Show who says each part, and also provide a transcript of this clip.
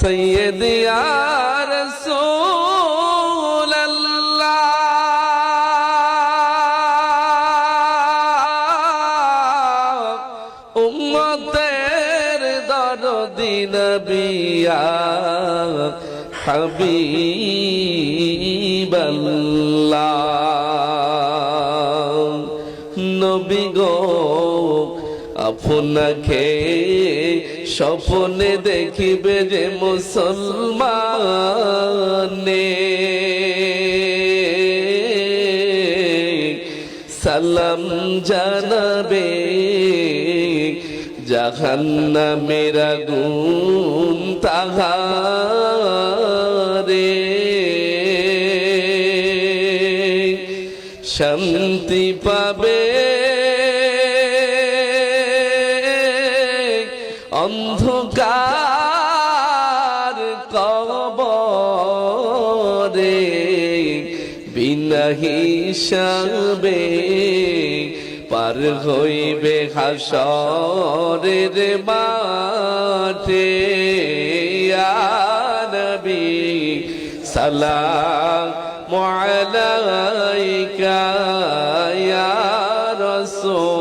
Speaker 1: সৈয়দি ইয়া রাসূলাল্লাহ উম্মতের দরদি নবী ইয়া হাবিবাল্লাহ নবী গো আপনাকে স্বপ্নে দেখিবে যে মুসলমানে সালাম জানাবে জাহান্নামের আগুন তাহারে শান্তি পাবে অন্ধকার কবরে বিনা হিসাবে পার হইবে হাসরের মাঠে ইয়া নবী সালামু আলাইকা ইয়া রাসূল